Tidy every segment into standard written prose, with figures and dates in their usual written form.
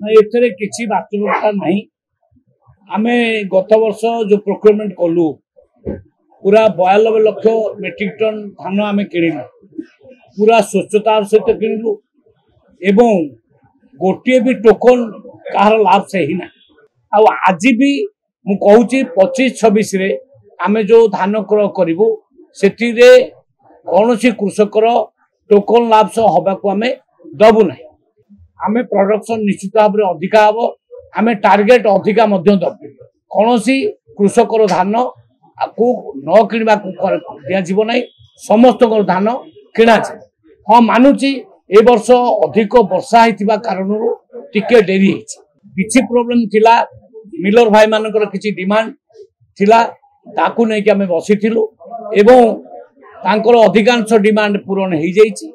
एथिरे किछि वास्तविकता नहीं। आमे गत वर्ष जो प्रोक्योरमेंट कलु पूरा 92 लाख मेट्रिक टन धान आमे किणिलु, पूरा स्वच्छतार सहित किणिलु एवं गोटे भी टोकन कहार लाभ से ही ना। आज भी मु कहूची 25-26 रे आमे जो धान क्रय करिवु सेतिरे कौनसी कृषकर टोकन लाभ से हवा को आमे दबु ना। आमे प्रोडक्शन निश्चित भाव में अधिका हम, आमे टार्गेट अधिका मध्य दबु। कौनसी कृषकर धान को न किणवा दिया जीव ना, समस्त धान किणा जाए। हाँ मानुची ए वर्ष अधिक वर्षा होइतिबा कारण टिके डेरी किछि प्रॉब्लम थिला। मिलर भाई मानकर किछि डिमांड थिला, ताकू नै कि आमे बसिथिलु एवं तांकर अधिकांश डिमांड पूरण हो जाइछि।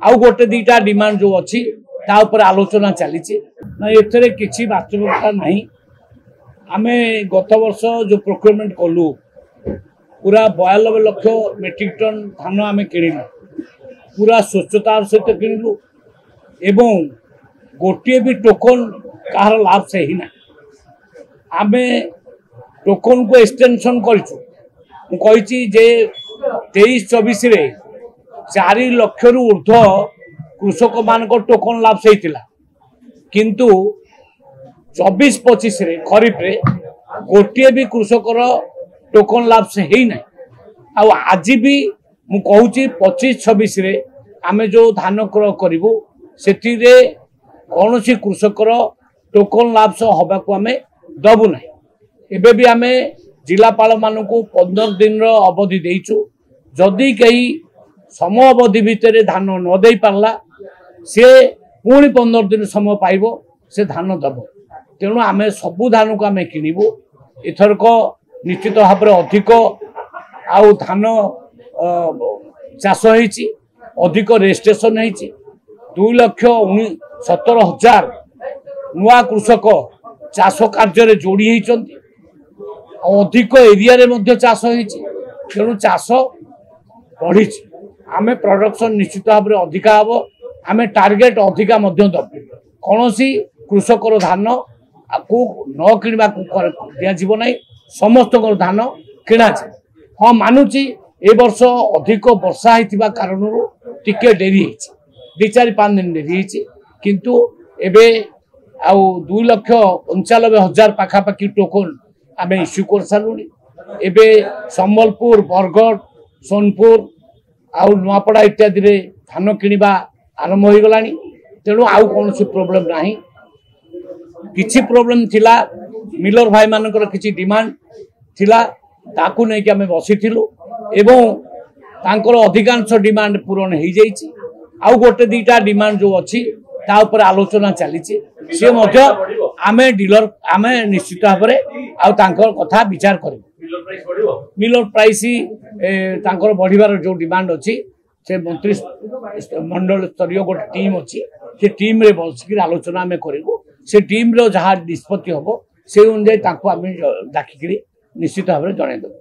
आउ गोटे दीटा डिमांड जो अछि ता ऊपर आलोचना चली ना। एथिरे किछि वास्तविकता नहीं। आमे गत वर्ष जो प्रोक्योरमेंट कलु पूरा 92 लाख मेट्रिक टन धान आमे किणिलु, पूरा स्वच्छतार सहित किणिलु एवं गोटे भी टोकन कहार लाभ से ही ना। आमे टोकन को एक्सटेंशन करिछु जे 23-24 रे 4 लाख रु ऊर्ध्व कृषक मान टोकन लाभ से हितिला, किंतु 24-25 रे खरीफ रे गोटे भी कृषकर टोकन लाभ से ही ना। आज भी मु कहूची 25-26 रे आमे जो धान क्रय करिवु सेतिरे कौनसी कृषकर टोकन लाभ से हवा को आमे दबु ना। एबे भी आमे जिलापाल मानकु 15 दिन रो अवधि देइछु। जदि कहीं समय अवधि भितर धान न दे पारला से पुणी 15 दिन समय पाइबो से धान दब। तेणु आमे सबु धान को आमे किनिबो। एथरक निश्चित भाव में अधिक आउ धान चाष होइछि, अधिक रेजिस्ट्रेशन होइछि। 2,17,000 नुआ कृषक चाष कार्य जोड़ी होइछन्ति। अधिक एरिया रे मध्य चाष होइछि, तेणु चाष बढ़िछि। आमे प्रोडक्शन निश्चित भाव में अधिका हम, आमे टार्गेट अधिका मध्य दबु। कौनसी कृषकर धान को न किणवा दिया जीव ना, समस्त धान किणा जाए। हाँ मानुची ए वर्ष अधिक वर्षा होइतिबा कारण टिके डेरी 2-4-5 दिन डेरी, किंतु एबे आउ 2,95,000 पाखापाखि टोकन आमे इश्यू कर सारूनी। एबे संबलपुर, बरगढ़, सोनपुर आउ नुआपड़ा इत्यादि रे धान किणवा आरंभ हो गलानी। तेणु आउ कौन प्रोब्लेम नाही। किछि प्रॉब्लम थिला, मिलर भाई मानकर किछि डिमांड थिला, ताकू नै कि आमे बसिथिलु एवं तांकर अधिकांश डिमांड पूरण हो जाइछि। आउ गोटे दीटा डिमांड जो अछि ता ऊपर आलोचना चली से मध्य आमे डीलर आमे निश्चित भाव में आउ तांकर कथा विचार करिबु। मिलर प्राइस तांकर बढ़िबार जो डिमांड अछि से मंत्री मंडल स्तरीय गोटे टीम अछि, से टीम रे बसिक आलोचना आमे करिबु। से टीम रो जहाँ निष्पत्ति हम से अनुसार आमे डाकिक निश्चित भाव में जणाइदेबु।